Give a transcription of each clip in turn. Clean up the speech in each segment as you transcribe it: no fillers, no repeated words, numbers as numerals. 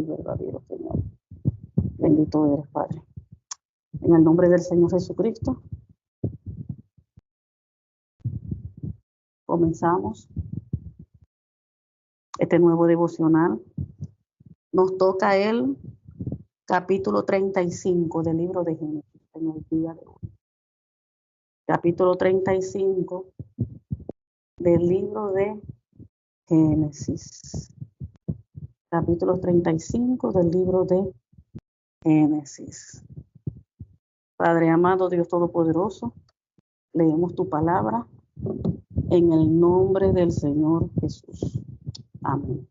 verdadero, Señor. Bendito eres, Padre. En el nombre del Señor Jesucristo, comenzamos este nuevo devocional. Nos toca el capítulo 35 del libro de Génesis en el día de hoy. Capítulo 35 del libro de Génesis. Capítulo 35 del libro de Génesis. Padre amado, Dios Todopoderoso, leemos tu palabra en el nombre del Señor Jesús. Amén.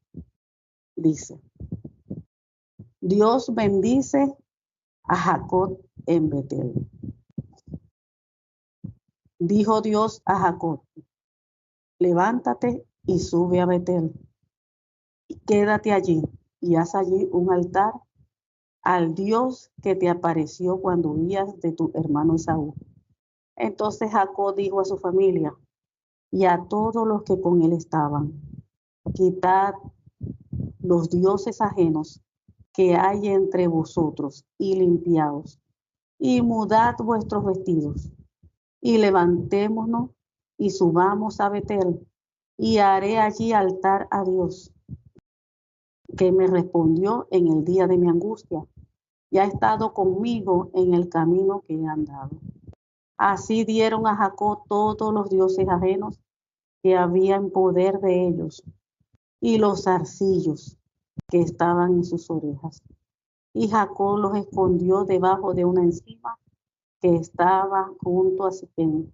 Dice: Dios bendice a Jacob en Betel. Dijo Dios a Jacob: levántate y sube a Betel, y quédate allí, y haz allí un altar al Dios que te apareció cuando huías de tu hermano Esaú. Entonces Jacob dijo a su familia y a todos los que con él estaban: quitad los dioses ajenos que hay entre vosotros y limpiaos, y mudad vuestros vestidos, y levantémonos y subamos a Betel, y haré allí altar a Dios, que me respondió en el día de mi angustia, y ha estado conmigo en el camino que he andado. Así dieron a Jacob todos los dioses ajenos que había en poder de ellos, y los zarcillos que estaban en sus orejas. Y Jacob los escondió debajo de una encina que estaba junto a Siquem.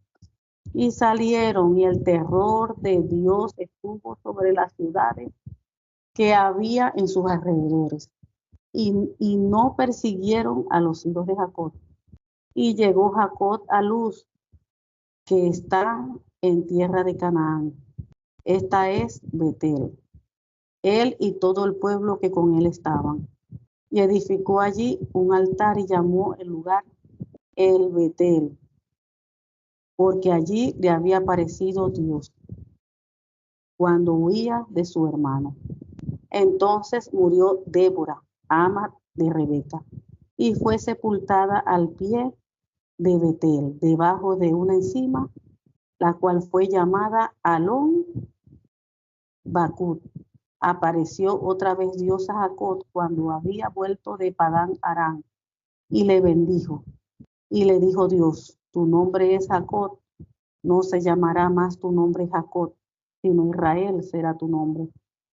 Y salieron, y el terror de Dios estuvo sobre las ciudades que había en sus alrededores, y no persiguieron a los hijos de Jacob. Y llegó Jacob a Luz, que está en tierra de Canaán. Esta es Betel, él y todo el pueblo que con él estaban. Y edificó allí un altar y llamó el lugar el Betel, porque allí le había aparecido Dios cuando huía de su hermano. Entonces murió Débora, ama de Rebeca, y fue sepultada al pie de Betel, debajo de una encina, la cual fue llamada Alón Bacut. Apareció otra vez Dios a Jacob cuando había vuelto de Padán Aram, y le bendijo. Y le dijo Dios: tu nombre es Jacob, no se llamará más tu nombre Jacob, sino Israel será tu nombre.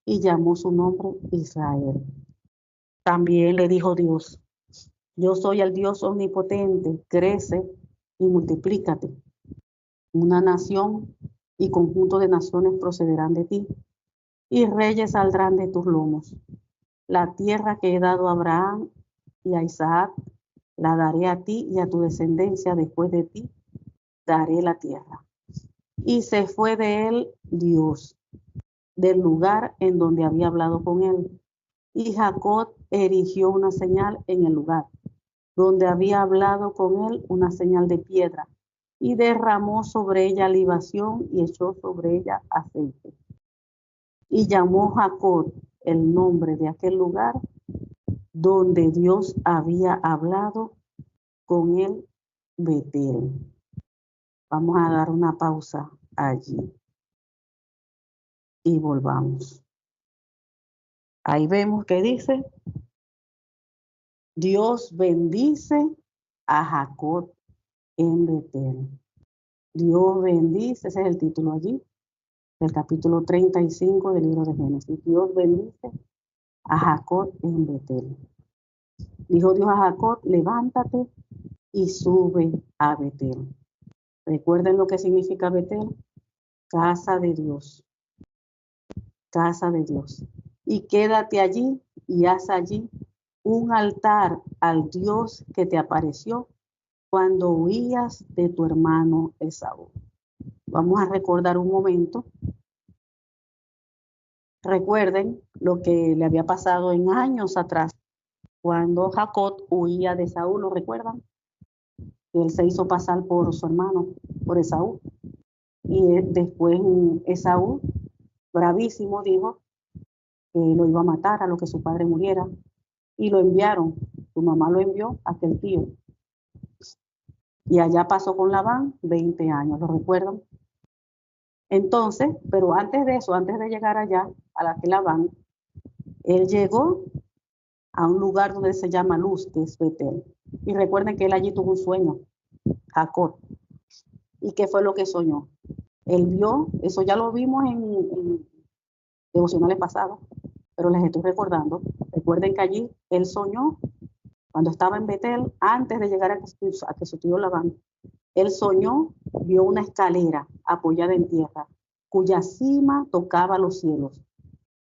Y llamó su nombre Israel. También le dijo Dios: yo soy el Dios omnipotente, crece y multiplícate. Una nación y conjunto de naciones procederán de ti, y reyes saldrán de tus lomos. La tierra que he dado a Abraham y a Isaac, la daré a ti y a tu descendencia después de ti, daré la tierra. Y se fue de él Dios, del lugar en donde había hablado con él. Y Jacob erigió una señal en el lugar donde había hablado con él, una señal de piedra, y derramó sobre ella libación y echó sobre ella aceite. Y llamó Jacob el nombre de aquel lugar donde Dios había hablado con él, Betel. Vamos a dar una pausa allí y volvamos. Ahí vemos que dice: Dios bendice a Jacob en Betel. Dios bendice, ese es el título allí, del capítulo 35 del libro de Génesis. Dios bendice a Jacob en Betel. Dijo Dios a Jacob: levántate y sube a Betel. Recuerden lo que significa Betel: casa de Dios. Casa de Dios. Y quédate allí y haz allí un altar al Dios que te apareció cuando huías de tu hermano Esaú. Vamos a recordar un momento. Recuerden lo que le había pasado en años atrás, cuando Jacob huía de Esaú. ¿Lo recuerdan? Él se hizo pasar por su hermano, por Esaú. Y después Esaú, bravísimo, dijo que lo iba a matar a lo que su padre muriera. y lo enviaron. Tu mamá lo envió a aquel tío. Y allá pasó con Labán 20 años, ¿lo recuerdan? Entonces, pero antes de eso, antes de llegar allá, a la que Labán, él llegó a un lugar donde se llama Luz, que es Betel. Y recuerden que él allí tuvo un sueño, Jacob. ¿Y qué fue lo que soñó? Él vio, eso ya lo vimos en devocionales pasados, pero les estoy recordando. Recuerden que allí él soñó, cuando estaba en Betel, antes de llegar a que su tío Labán, él soñó, vio una escalera apoyada en tierra, cuya cima tocaba los cielos.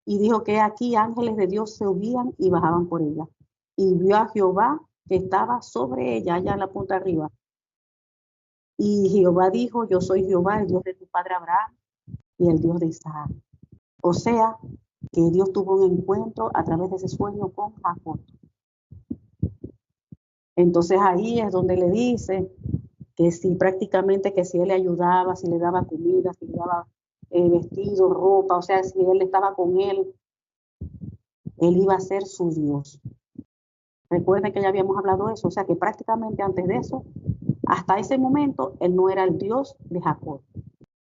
Y dijo que aquí ángeles de Dios se subían y bajaban por ella. Y vio a Jehová que estaba sobre ella, allá en la punta arriba. Y Jehová dijo, yo soy Jehová, el Dios de tu padre Abraham y el Dios de Isaac. O sea, que Dios tuvo un encuentro a través de ese sueño con Jacob. Entonces ahí es donde le dice que si prácticamente que si él le ayudaba, si le daba comida, si le daba vestido, ropa, o sea, si él estaba con él iba a ser su Dios. Recuerden que ya habíamos hablado de eso, o sea que prácticamente antes de eso, hasta ese momento, él no era el Dios de Jacob.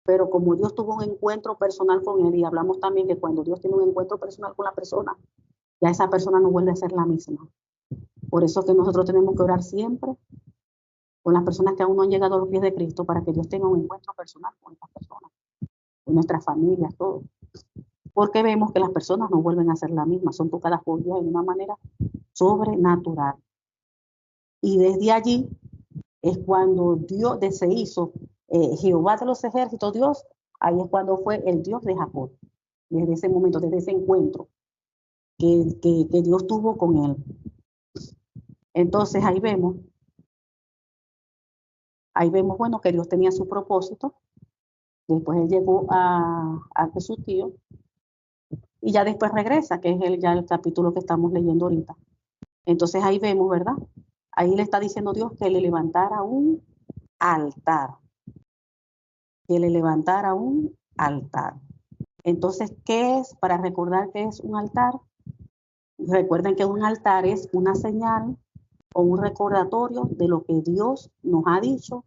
Pero como Dios tuvo un encuentro personal con él, y hablamos también que cuando Dios tiene un encuentro personal con la persona, ya esa persona no vuelve a ser la misma. Por eso es que nosotros tenemos que orar siempre con las personas que aún no han llegado a los pies de Cristo, para que Dios tenga un encuentro personal con estas personas, con nuestras familias, todo. Porque vemos que las personas no vuelven a ser la misma, son tocadas por Dios de una manera sobrenatural. Y desde allí es cuando Dios se hizo Jehová de los ejércitos, Dios, ahí es cuando fue el Dios de Jacob. Desde ese momento, desde ese encuentro que Dios tuvo con él. Entonces ahí vemos, bueno, que Dios tenía su propósito. Después él llegó a su tío y ya después regresa, que es ya el capítulo que estamos leyendo ahorita. Entonces ahí vemos, ¿verdad? Ahí le está diciendo Dios que le levantara un altar. Que le levantara un altar. Entonces, ¿qué es? Para recordar qué es un altar. Recuerden que un altar es una señal o un recordatorio de lo que Dios nos ha dicho,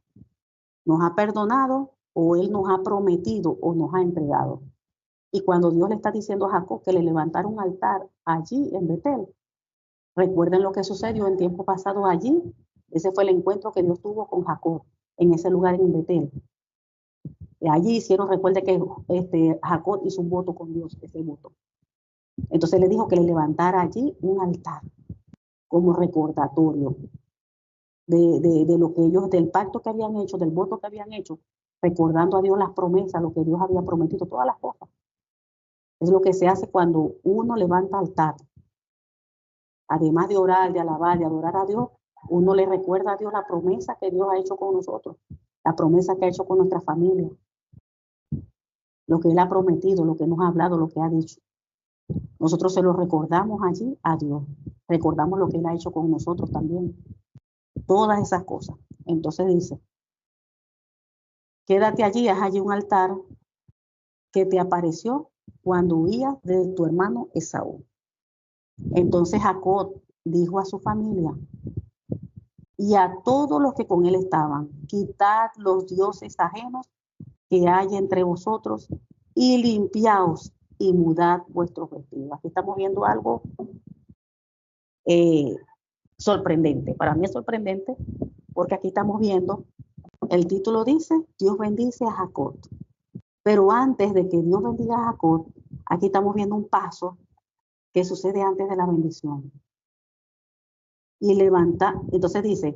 nos ha perdonado o Él nos ha prometido o nos ha entregado. Y cuando Dios le está diciendo a Jacob que le levantara un altar allí en Betel, recuerden lo que sucedió en tiempo pasado allí. Ese fue el encuentro que Dios tuvo con Jacob en ese lugar en Betel. Y allí hicieron, recuerde que Jacob hizo un voto con Dios, ese voto. Entonces le dijo que le levantara allí un altar como recordatorio de lo que ellos, del pacto que habían hecho, del voto que habían hecho, recordando a Dios las promesas, lo que Dios había prometido, todas las cosas. Es lo que se hace cuando uno levanta altar. Además de orar, de alabar, de adorar a Dios, uno le recuerda a Dios la promesa que Dios ha hecho con nosotros, la promesa que ha hecho con nuestra familia, lo que Él ha prometido, lo que nos ha hablado, lo que ha dicho. Nosotros se lo recordamos allí a Dios, recordamos lo que Él ha hecho con nosotros también, todas esas cosas. Entonces dice, quédate allí, haz allí un altar que te apareció cuando huías de tu hermano Esaú. Entonces Jacob dijo a su familia y a todos los que con él estaban, quitad los dioses ajenos que hay entre vosotros y limpiaos y mudad vuestros vestidos. Aquí estamos viendo algo sorprendente. Para mí es sorprendente porque aquí estamos viendo, el título dice, Dios bendice a Jacob. Pero antes de que Dios bendiga a Jacob, aquí estamos viendo un paso que sucede antes de la bendición. Y levanta, entonces dice,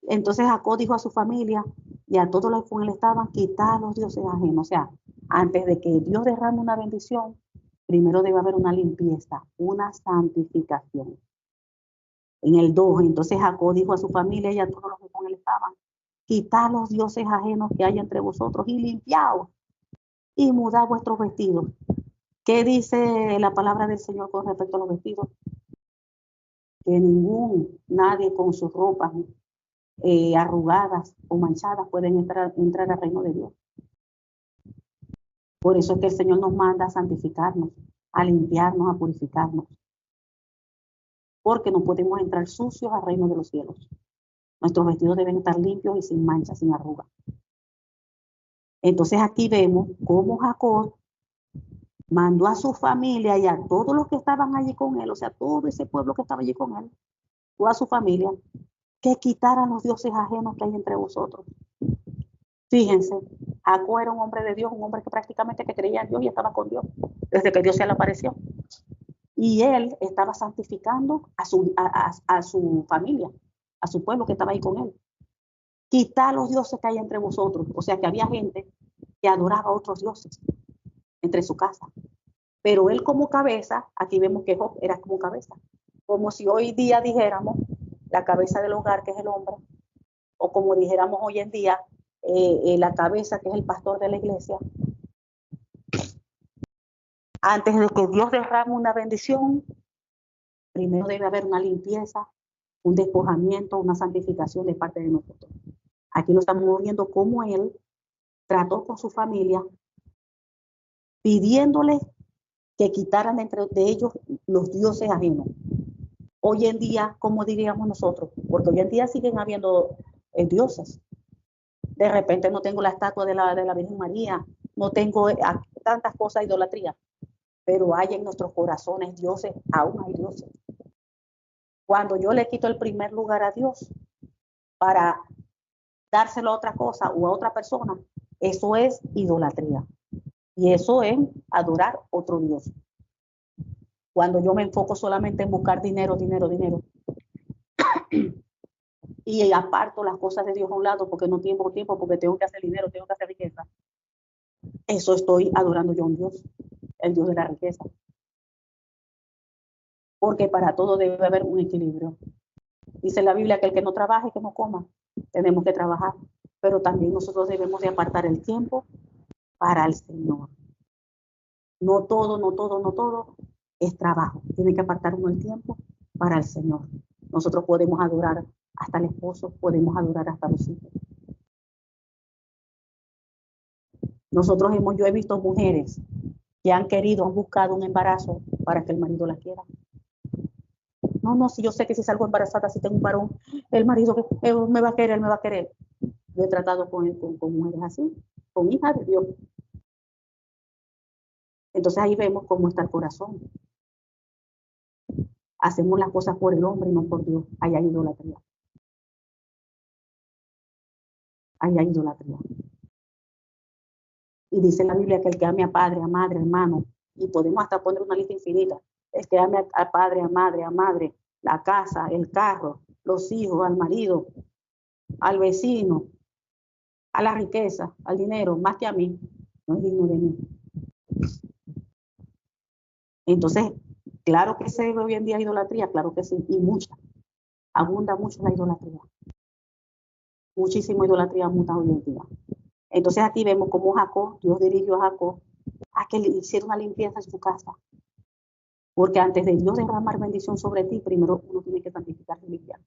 entonces Jacob dijo a su familia y a todos los que con él estaban, quitad los dioses ajenos. O sea, antes de que Dios derrame una bendición, primero debe haber una limpieza, una santificación. En el 2, entonces Jacob dijo a su familia y a todos los que con él estaban, quitad los dioses ajenos que hay entre vosotros y limpiaos y mudad vuestros vestidos. ¿Qué dice la palabra del Señor con respecto a los vestidos? Que nadie con sus ropas arrugadas o manchadas pueden entrar al reino de Dios. Por eso es que el Señor nos manda a santificarnos, a limpiarnos, a purificarnos. porque no podemos entrar sucios al reino de los cielos. Nuestros vestidos deben estar limpios y sin manchas, sin arrugas. Entonces aquí vemos cómo Jacob mandó a su familia y a todos los que estaban allí con él, o sea, todo ese pueblo que estaba allí con él, toda su familia, que quitaran los dioses ajenos que hay entre vosotros. Fíjense, Jacob era un hombre de Dios, un hombre que prácticamente que creía en Dios y estaba con Dios, desde que Dios se le apareció. Y él estaba santificando a su familia, a su pueblo que estaba ahí con él. Quitar los dioses que hay entre vosotros. O sea, que había gente que adoraba a otros dioses entre su casa. Pero él como cabeza, aquí vemos que Job era como cabeza. Como si hoy día dijéramos la cabeza del hogar, que es el hombre, o como dijéramos hoy en día, la cabeza, que es el pastor de la iglesia. Antes de que Dios derrame una bendición, primero debe haber una limpieza, un despojamiento, una santificación de parte de nosotros. Aquí lo estamos viendo cómo él trató con su familia, pidiéndole que quitaran entre de ellos los dioses ajenos. Hoy en día, ¿cómo diríamos nosotros? Porque hoy en día siguen habiendo dioses. De repente no tengo la estatua de la Virgen María, no tengo tantas cosas de idolatría, pero hay en nuestros corazones dioses, aún hay dioses. Cuando yo le quito el primer lugar a Dios para dárselo a otra cosa o a otra persona, eso es idolatría. Y eso es adorar otro Dios. Cuando yo me enfoco solamente en buscar dinero, dinero, dinero, y aparto las cosas de Dios a un lado porque no tengo tiempo, porque tengo que hacer dinero, tengo que hacer riqueza, eso estoy adorando yo a un Dios, el Dios de la riqueza. Porque para todo debe haber un equilibrio. Dice la Biblia que el que no trabaje, que no coma. Tenemos que trabajar, pero también nosotros debemos de apartar el tiempo para el Señor. No todo, no todo, no todo es trabajo. Tiene que apartar uno el tiempo para el Señor. Nosotros podemos adorar hasta el esposo, podemos adorar hasta los hijos. Yo he visto mujeres que han buscado un embarazo para que el marido la quiera. No, si yo sé que si salgo embarazada, si tengo un varón, el marido me va a querer, me va a querer. Yo he tratado con mujeres así, con hijas de Dios. Entonces ahí vemos cómo está el corazón. Hacemos las cosas por el hombre y no por Dios. Ahí hay idolatría. Ahí hay idolatría. Y dice la Biblia que el que ame a padre, a madre, hermano, y podemos hasta poner una lista infinita, el que ame a padre, a madre, la casa, el carro, los hijos, al marido, al vecino, a la riqueza, al dinero, más que a mí, no es digno de mí. Entonces, claro que se ve hoy en día idolatría, claro que sí, y mucha, abunda mucho la idolatría. Muchísima idolatría abunda hoy en día. Entonces aquí vemos cómo Jacob, Dios dirigió a Jacob a que le hiciera una limpieza en su casa. Porque antes de Dios derramar bendición sobre ti, primero uno tiene que santificarse y limpiar.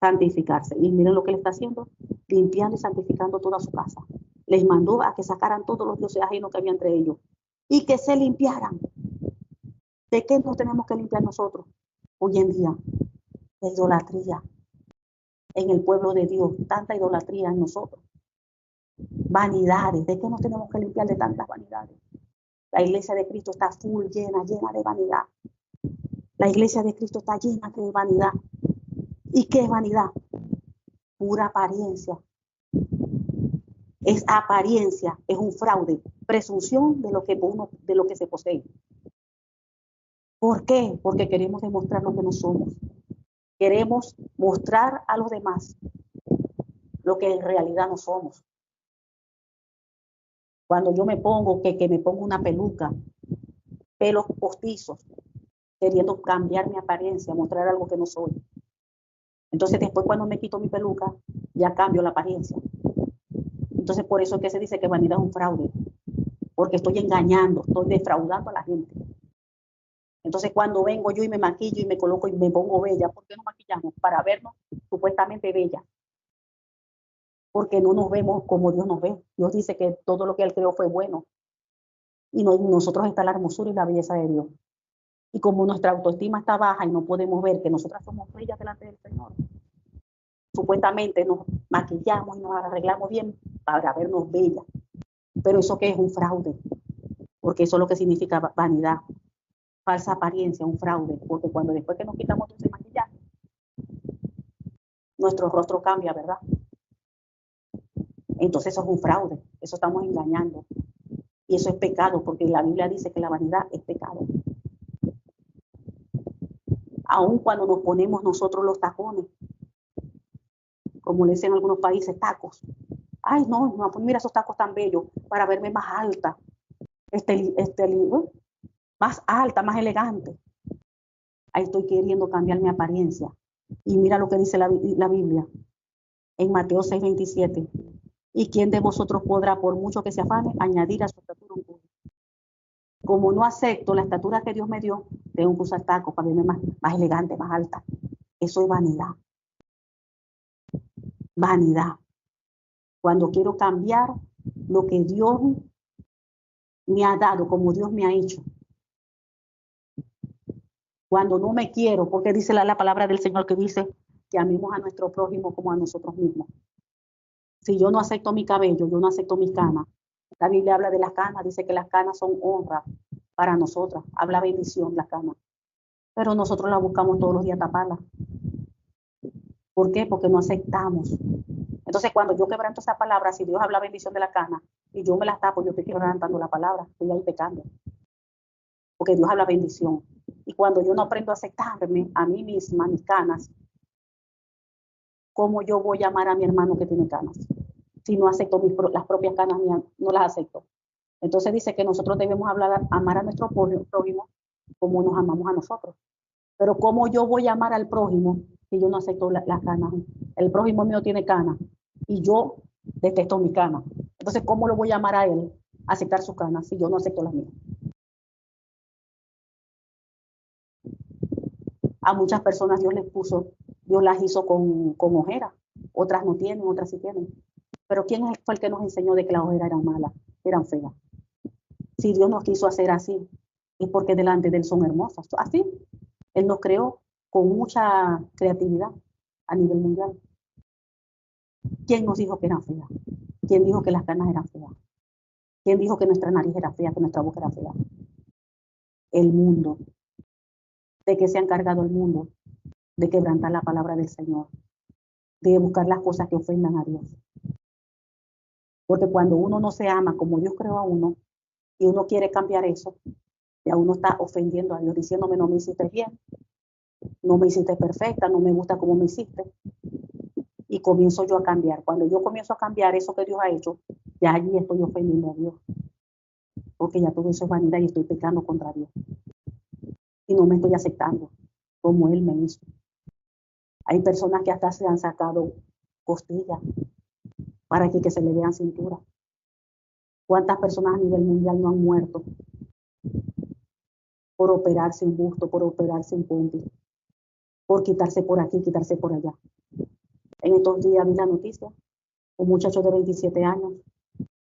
Santificarse. Y miren lo que le está haciendo, limpiando y santificando toda su casa. Les mandó a que sacaran todos los dioses ajenos que había entre ellos y que se limpiaran. ¿De qué nos tenemos que limpiar nosotros hoy en día? De idolatría. En el pueblo de Dios, tanta idolatría en nosotros. Vanidades. ¿De qué nos tenemos que limpiar de tantas vanidades? La iglesia de Cristo está full, llena de vanidad. La iglesia de Cristo está llena de vanidad. ¿Y qué es vanidad? Pura apariencia. Es apariencia, es un fraude, presunción de lo que se posee. ¿Por qué? Porque queremos demostrar lo que no somos. Queremos mostrar a los demás lo que en realidad no somos. Cuando yo me pongo, que me pongo una peluca, pelos postizos, queriendo cambiar mi apariencia, mostrar algo que no soy. Entonces después cuando me quito mi peluca, ya cambio la apariencia. Entonces por eso es que se dice que vanidad es un fraude, porque estoy engañando, estoy defraudando a la gente. Entonces cuando vengo yo y me maquillo y me coloco y me pongo bella, ¿por qué nos maquillamos? Para vernos supuestamente bella. Porque no nos vemos como Dios nos ve. Dios dice que todo lo que Él creó fue bueno. Y nosotros está la hermosura y la belleza de Dios. Y como nuestra autoestima está baja y no podemos ver que nosotras somos bellas delante del Señor, supuestamente nos maquillamos y nos arreglamos bien para vernos bellas. Pero eso que es un fraude, porque eso es lo que significa vanidad, falsa apariencia, un fraude, porque cuando después que nos quitamos ese maquillaje, nuestro rostro cambia, ¿verdad? Entonces eso es un fraude, eso estamos engañando. Y eso es pecado, porque la Biblia dice que la vanidad es pecado. Aun cuando nos ponemos nosotros los tacones, como le dicen en algunos países, tacos. Ay, no, pues mira esos tacos tan bellos, para verme más alta, más alta, más elegante. Ahí estoy queriendo cambiar mi apariencia. Y mira lo que dice la Biblia en Mateo 6:27. ¿Y quién de vosotros podrá, por mucho que se afane, añadir a su estatura un poco? Como no acepto la estatura que Dios me dio, tengo que usar tacos para verme más elegante, más alta. Eso es vanidad. Vanidad. Cuando quiero cambiar lo que Dios me ha dado, como Dios me ha hecho. Cuando no me quiero, porque dice la palabra del Señor que dice que amemos a nuestro prójimo como a nosotros mismos. Si yo no acepto mi cabello, yo no acepto mis canas. La Biblia habla de las canas, dice que las canas son honra para nosotras. Habla bendición las canas. Pero nosotros las buscamos todos los días taparlas. ¿Por qué? Porque no aceptamos. Entonces, cuando yo quebranto esa palabra, si Dios habla bendición de la cana y yo me las tapo, yo estoy quebrantando la palabra, estoy ahí pecando. Porque Dios habla bendición. Y cuando yo no aprendo a aceptarme a mí misma, mis canas, ¿cómo yo voy a amar a mi hermano que tiene canas? Si no acepto las propias canas mías, no las acepto. Entonces dice que nosotros debemos amar a nuestro prójimo como nos amamos a nosotros. Pero ¿cómo yo voy a amar al prójimo si yo no acepto las canas? El prójimo mío tiene canas y yo detesto mi canas. Entonces, ¿cómo lo voy a amar a él, aceptar sus canas, si yo no acepto las mías? A muchas personas Dios las hizo con ojeras. Otras no tienen, otras sí tienen. Pero ¿quién fue el que nos enseñó de que las ojeras eran malas, eran feas? Si Dios nos quiso hacer así, es porque delante de Él son hermosas. Así, Él nos creó con mucha creatividad a nivel mundial. ¿Quién nos dijo que eran feas? ¿Quién dijo que las canas eran feas? ¿Quién dijo que nuestra nariz era fea, que nuestra boca era fea? El mundo. ¿De qué se ha encargado el mundo? De quebrantar la palabra del Señor, de buscar las cosas que ofendan a Dios. Porque cuando uno no se ama como Dios creó a uno y uno quiere cambiar eso, ya uno está ofendiendo a Dios, diciéndome no me hiciste bien, no me hiciste perfecta, no me gusta como me hiciste. Y comienzo yo a cambiar. Cuando yo comienzo a cambiar eso que Dios ha hecho, ya allí estoy ofendiendo a Dios. Porque ya todo eso es vanidad y estoy pecando contra Dios. Y no me estoy aceptando como Él me hizo. Hay personas que hasta se han sacado costillas para que se le vean cintura. ¿Cuántas personas a nivel mundial no han muerto por operarse un busto, por operarse un pompi, por quitarse por aquí, quitarse por allá? En estos días vi la noticia, un muchacho de 27 años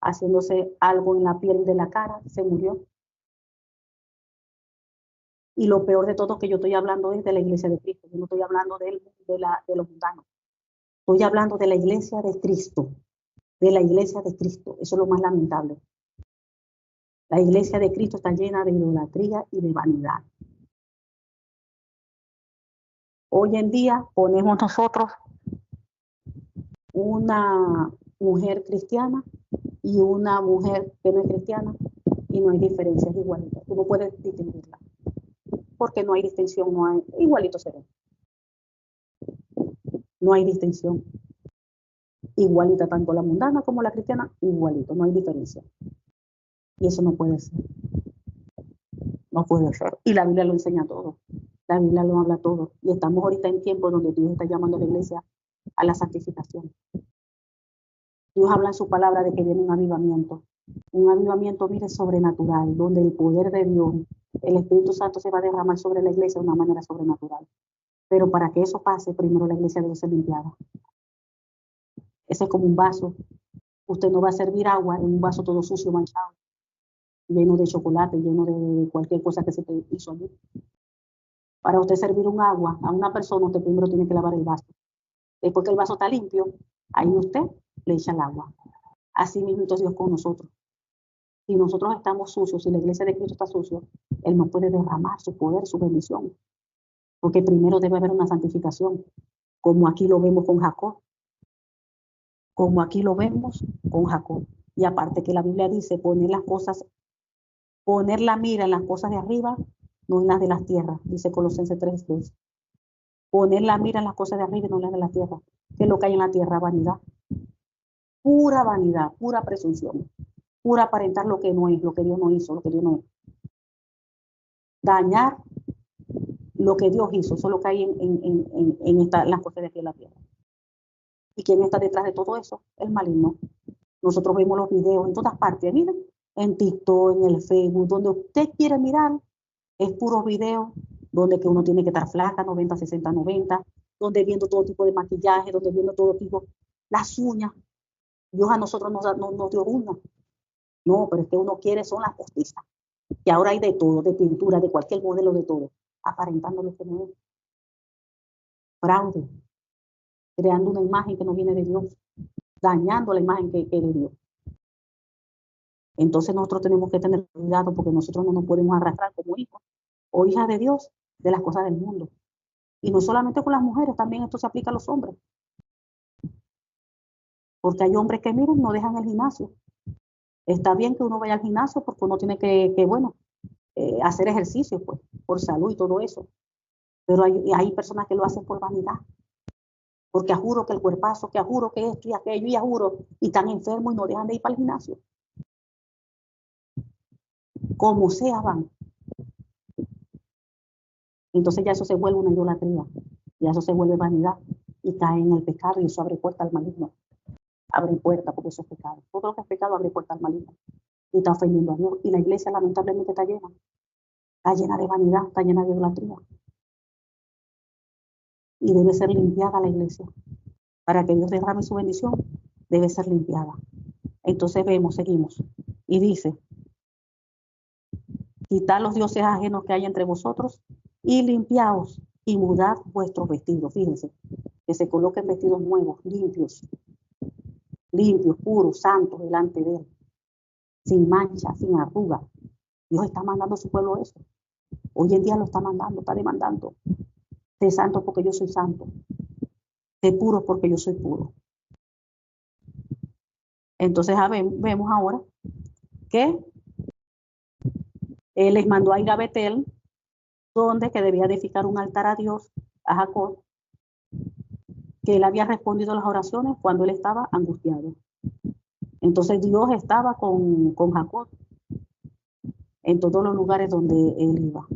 haciéndose algo en la piel de la cara, se murió. Y lo peor de todo es que yo estoy hablando es de la iglesia de Cristo, yo no estoy hablando de los mundanos. Estoy hablando de la iglesia de Cristo, de la iglesia de Cristo. Eso es lo más lamentable. La iglesia de Cristo está llena de idolatría y de vanidad. Hoy en día ponemos nosotros una mujer cristiana y una mujer que no es cristiana y no hay diferencias igualitas. Tú no puedes distinguirla porque no hay distinción, no hay, igualito se ve. No hay distinción. Igualita tanto la mundana como la cristiana, igualito, no hay diferencia. Y eso no puede ser. No puede ser. Y la Biblia lo enseña todo. La Biblia lo habla todo. Y estamos ahorita en tiempos donde Dios está llamando a la iglesia a la santificación. Dios habla en su palabra de que viene un avivamiento. Un avivamiento, mire, sobrenatural, donde el poder de Dios, el Espíritu Santo se va a derramar sobre la iglesia de una manera sobrenatural. Pero para que eso pase, primero la iglesia debe ser limpiada. Ese es como un vaso. Usted no va a servir agua en un vaso todo sucio, manchado, lleno de chocolate, lleno de cualquier cosa que se te hizo allí. Para usted servir un agua a una persona, usted primero tiene que lavar el vaso. Después que el vaso está limpio, ahí usted le echa el agua. Así mismo es Dios con nosotros. Si nosotros estamos sucios, si la iglesia de Cristo está sucio, Él no puede derramar su poder, su bendición. Porque primero debe haber una santificación, como aquí lo vemos con Jacob. Como aquí lo vemos con Jacob. Y aparte que la Biblia dice poner la mira en las cosas de arriba, no en las de las tierras, dice Colosenses 3:2. Poner la mira en las cosas de arriba y no en las de la tierra. Que es lo que hay en la tierra, vanidad. Pura vanidad, pura presunción. Pura aparentar lo que no es, lo que Dios no hizo, lo que Dios no es. Dañar lo que Dios hizo, eso es lo que hay en las cosas de aquí en la tierra. ¿Y quién está detrás de todo eso? El maligno. Nosotros vemos los videos en todas partes, miren, en TikTok, en el Facebook, donde usted quiere mirar, es puros videos donde que uno tiene que estar flaca, 90, 60, 90, donde viendo todo tipo de maquillaje, donde viendo todo tipo, las uñas. Dios a nosotros nos dio uñas. No, pero es que uno quiere son las postizas. Y ahora hay de todo, de pintura, de cualquier modelo, de todo, aparentando lo que no es. Fraude, creando una imagen que no viene de Dios, dañando la imagen que es de Dios. Entonces nosotros tenemos que tener cuidado porque nosotros no nos podemos arrastrar como hijos o hijas de Dios de las cosas del mundo. Y no solamente con las mujeres, también esto se aplica a los hombres. Porque hay hombres que, miren, no dejan el gimnasio. Está bien que uno vaya al gimnasio porque uno tiene que hacer ejercicio, pues, por salud y todo eso. Pero hay personas que lo hacen por vanidad. Porque juro que el cuerpazo, que juro que esto y aquello, y juro, y están enfermos y no dejan de ir para el gimnasio. Como sea van. Entonces ya eso se vuelve una idolatría. Ya eso se vuelve vanidad y cae en el pecado y eso abre puerta al maligno. Abre puerta porque eso es pecado. Todo lo que es pecado abre puerta al maligno. Y está ofendiendo a Dios. Y la iglesia lamentablemente está llena. Está llena de vanidad, está llena de idolatría. Y debe ser limpiada la iglesia. Para que Dios derrame su bendición, debe ser limpiada. Entonces seguimos. Y dice, quitad los dioses ajenos que hay entre vosotros y limpiaos y mudad vuestros vestidos. Fíjense, que se coloquen vestidos nuevos, limpios, puros, santos delante de Él, sin mancha, sin arruga. Dios está mandando a su pueblo eso. Hoy en día lo está mandando, está demandando. Sé santo porque yo soy santo. Sé puro porque yo soy puro. Entonces vemos ahora que Él les mandó a ir a Betel, donde que debía edificar un altar a Dios, a Jacob, que él había respondido a las oraciones cuando él estaba angustiado. Entonces Dios estaba con Jacob en todos los lugares donde él iba.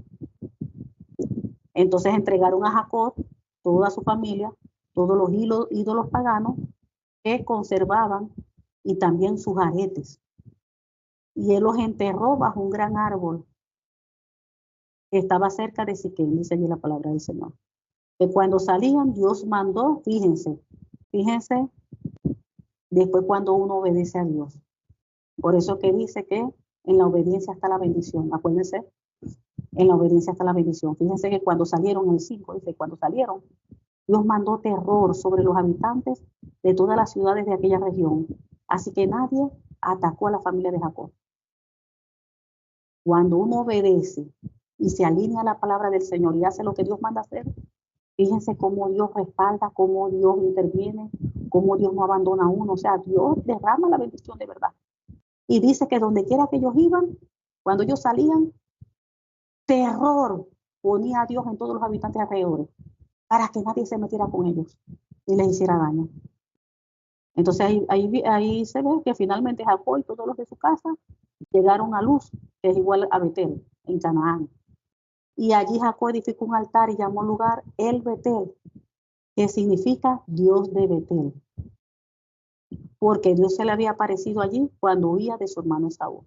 Entonces entregaron a Jacob toda su familia, todos los ídolos paganos que conservaban y también sus aretes. Y él los enterró bajo un gran árbol que estaba cerca de Siquem, dice allí la palabra del Señor. Que cuando salían, Dios mandó, fíjense, después cuando uno obedece a Dios. Por eso que dice que en la obediencia está la bendición. Acuérdense, en la obediencia está la bendición. Fíjense que cuando salieron, el 5 dice, cuando salieron, Dios mandó terror sobre los habitantes de todas las ciudades de aquella región. Así que nadie atacó a la familia de Jacob. Cuando uno obedece y se alinea a la palabra del Señor y hace lo que Dios manda hacer, fíjense cómo Dios respalda, cómo Dios interviene, cómo Dios no abandona a uno. O sea, Dios derrama la bendición de verdad. Y dice que donde quiera que ellos iban, cuando ellos salían, terror ponía a Dios en todos los habitantes alrededor, para que nadie se metiera con ellos y les hiciera daño. Entonces ahí se ve que finalmente Jacob y todos los de su casa llegaron a Luz, que es igual a Betel, en Canaán. Y allí Jacob edificó un altar y llamó lugar el Betel, que significa Dios de Betel, porque Dios se le había aparecido allí cuando huía de su hermano Esaú.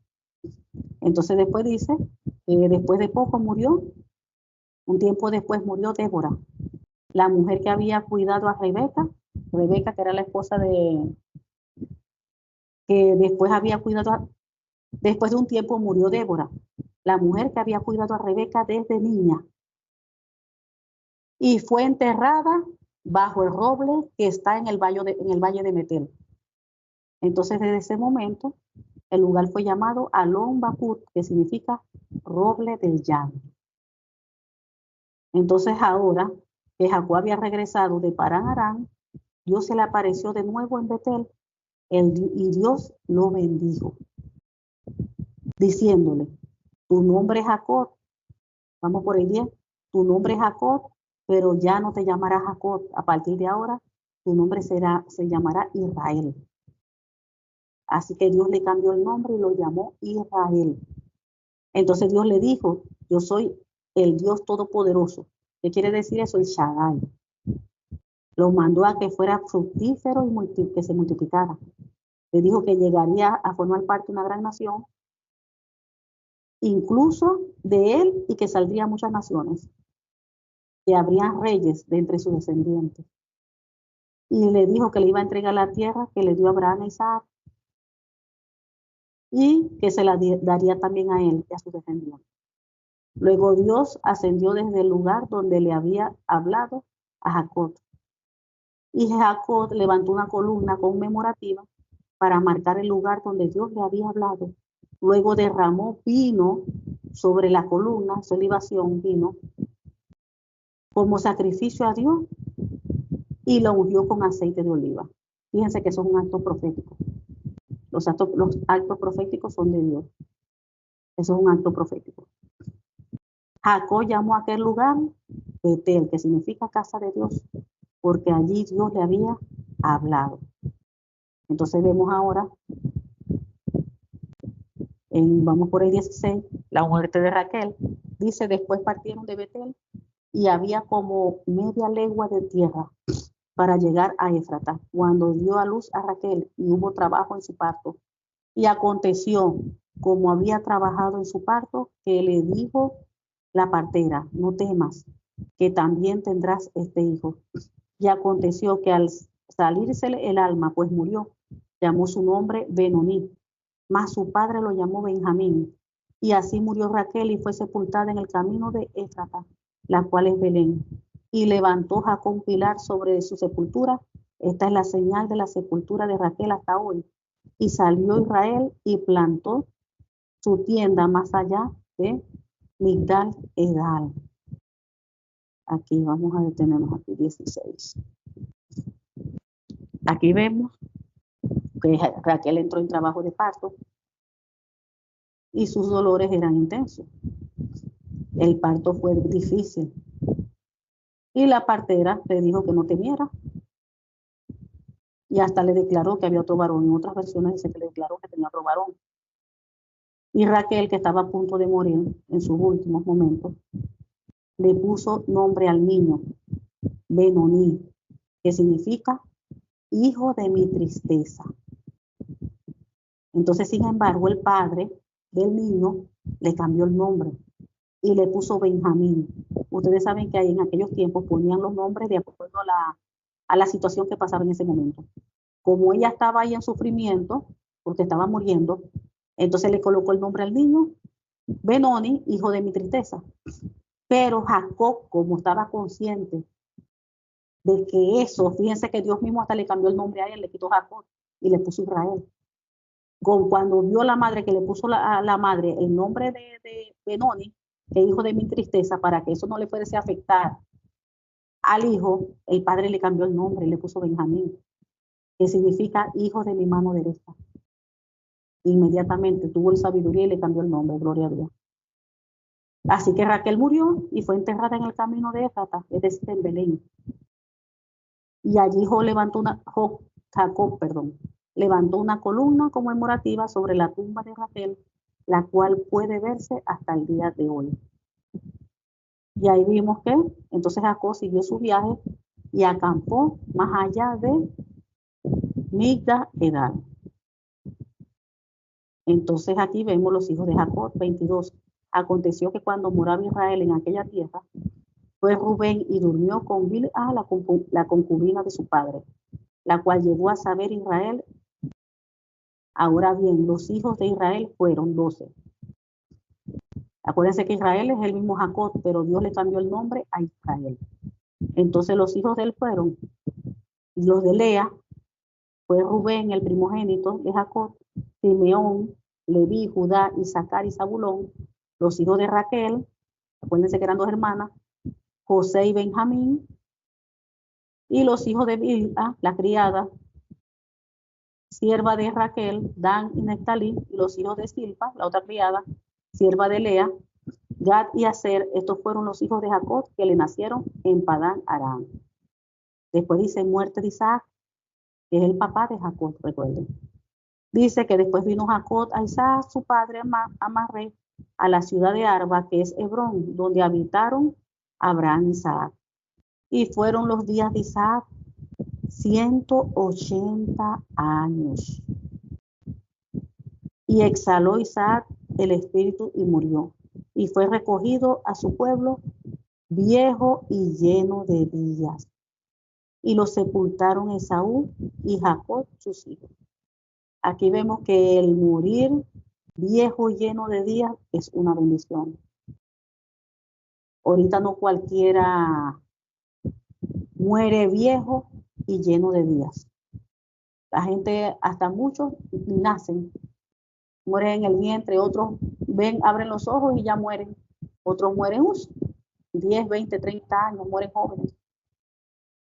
Entonces después dice, después de poco murió, un tiempo después murió Débora, la mujer que había cuidado a Rebeca que era la esposa que después había cuidado, después de un tiempo murió Débora, la mujer que había cuidado a Rebeca desde niña. y fue enterrada bajo el roble que está en el valle de Betel. Entonces, desde ese momento, el lugar fue llamado Alon Bakut, que significa roble del llanto. Entonces, ahora que Jacob había regresado de Parán Aram, Dios se le apareció de nuevo en Betel y Dios lo bendijo, diciéndole: tu nombre es Jacob. Vamos por el 10. Tu nombre es Jacob, pero ya no te llamarás Jacob. A partir de ahora, tu nombre se llamará Israel. Así que Dios le cambió el nombre y lo llamó Israel. Entonces Dios le dijo: yo soy el Dios Todopoderoso. ¿Qué quiere decir eso? El Shaddai. Lo mandó a que fuera fructífero y que se multiplicara. Le dijo que llegaría a formar parte de una gran nación, incluso de él, y que saldrían muchas naciones, que habrían reyes de entre sus descendientes. Y le dijo que le iba a entregar la tierra que le dio a Abraham y Isaac, y que se la daría también a él y a sus descendientes. Luego Dios ascendió desde el lugar donde le había hablado a Jacob. Y Jacob levantó una columna conmemorativa para marcar el lugar donde Dios le había hablado. Luego derramó vino sobre la columna, su libación, vino, como sacrificio a Dios, y lo ungió con aceite de oliva. Fíjense que eso es un acto profético. Los actos proféticos son de Dios. Eso es un acto profético. Jacob llamó a aquel lugar Betel, que significa casa de Dios, porque allí Dios le había hablado. Entonces vemos ahora, vamos por el 16, la muerte de Raquel. Dice: después partieron de Betel y había como media legua de tierra para llegar a Efrata, cuando dio a luz a Raquel y hubo trabajo en su parto. Y aconteció, como había trabajado en su parto, que le dijo la partera: no temas, que también tendrás este hijo. Y aconteció que al salírsele el alma, pues murió, llamó su nombre Benoní, mas su padre lo llamó Benjamín. Y así murió Raquel y fue sepultada en el camino de Efrata, la cual es Belén. Y levantó Jacob un pilar sobre su sepultura. Esta es la señal de la sepultura de Raquel hasta hoy. Y salió Israel y plantó su tienda más allá de Migdal Edal. Aquí vamos a detenernos, aquí 16. Aquí vemos que Raquel entró en trabajo de parto y sus dolores eran intensos. El parto fue difícil. Y la partera le dijo que no temiera. Y hasta le declaró que había otro varón. En otras versiones dice que le declaró que tenía otro varón. Y Raquel, que estaba a punto de morir en sus últimos momentos, le puso nombre al niño, Benoní, que significa hijo de mi tristeza. Entonces, sin embargo, el padre del niño le cambió el nombre y le puso Benjamín. Ustedes saben que ahí en aquellos tiempos ponían los nombres de acuerdo a la situación que pasaba en ese momento. Como ella estaba ahí en sufrimiento, porque estaba muriendo, entonces le colocó el nombre al niño, Benoni, hijo de mi tristeza. Pero Jacob, como estaba consciente de que eso, fíjense que Dios mismo hasta le cambió el nombre a él, le quitó Jacob y le puso Israel. Cuando vio la madre que le puso a la madre el nombre de Benoni, que hijo de mi tristeza, para que eso no le fuese a afectar al hijo, el padre le cambió el nombre y le puso Benjamín, que significa hijo de mi mano derecha. Inmediatamente tuvo el sabiduría y le cambió el nombre, gloria a Dios. Así que Raquel murió y fue enterrada en el camino de Efrata, es decir, en Belén. Y allí Jacob levantó una columna conmemorativa sobre la tumba de Raquel, la cual puede verse hasta el día de hoy. Y ahí vimos que entonces Jacob siguió su viaje y acampó más allá de Migdal Edal. Entonces aquí vemos los hijos de Jacob, 22. Aconteció que cuando moraba Israel en aquella tierra, fue Rubén y durmió con Bilha, la concubina de su padre, la cual llegó a saber Israel. Ahora bien, los hijos de Israel fueron 12. Acuérdense que Israel es el mismo Jacob, pero Dios le cambió el nombre a Israel. Entonces los hijos de él fueron los de Lea, fue Rubén, el primogénito de Jacob, Simeón, Leví, Judá, Isaacar y Zabulón, los hijos de Raquel, acuérdense que eran dos hermanas, José y Benjamín, y los hijos de Bilha, la criada, sierva de Raquel, Dan y Neftalí, y los hijos de Silpa, la otra criada, sierva de Lea, Gad y Aser. Estos fueron los hijos de Jacob que le nacieron en Padán Aram. Después dice muerte de Isaac, que es el papá de Jacob, recuerden. Dice que después vino Jacob a Isaac, su padre, Amarre, a la ciudad de Arba, que es Hebrón, donde habitaron Abraham y Isaac. Y fueron los días de Isaac 180 años. Y exhaló Isaac el espíritu y murió. Y fue recogido a su pueblo viejo y lleno de días. Y lo sepultaron Esaú y Jacob, sus hijos. Aquí vemos que el morir viejo y lleno de días es una bendición. Ahorita no cualquiera muere viejo y lleno de días. La gente, hasta muchos, nacen, mueren en el vientre, otros ven, abren los ojos y ya mueren. Otros mueren 10, 20, 30 años, mueren jóvenes.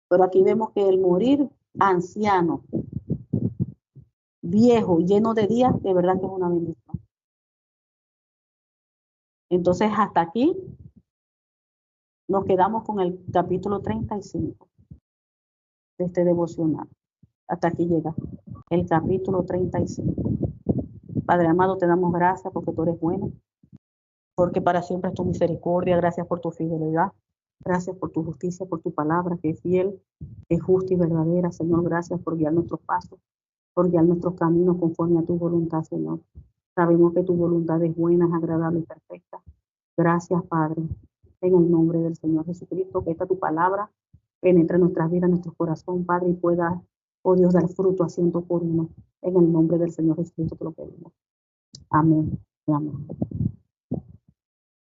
Pero aquí vemos que el morir anciano, viejo, lleno de días, de verdad que es una bendición. Entonces, hasta aquí nos quedamos con el capítulo 35 de este devocional. Hasta aquí llega el capítulo 35. Padre amado, te damos gracias porque tú eres bueno, porque para siempre es tu misericordia. Gracias por tu fidelidad. Gracias por tu justicia, por tu palabra que es fiel, es justa y verdadera. Señor, gracias por guiar nuestros pasos, por guiar nuestros caminos conforme a tu voluntad, Señor. Sabemos que tu voluntad es buena, es agradable y perfecta. Gracias, Padre, en el nombre del Señor Jesucristo, que esta tu palabra penetre en nuestras vidas, en nuestro corazón, Padre, y pueda, oh Dios, dar fruto a 100 por 1. En el nombre del Señor Jesucristo te lo pedimos. Amén y amén.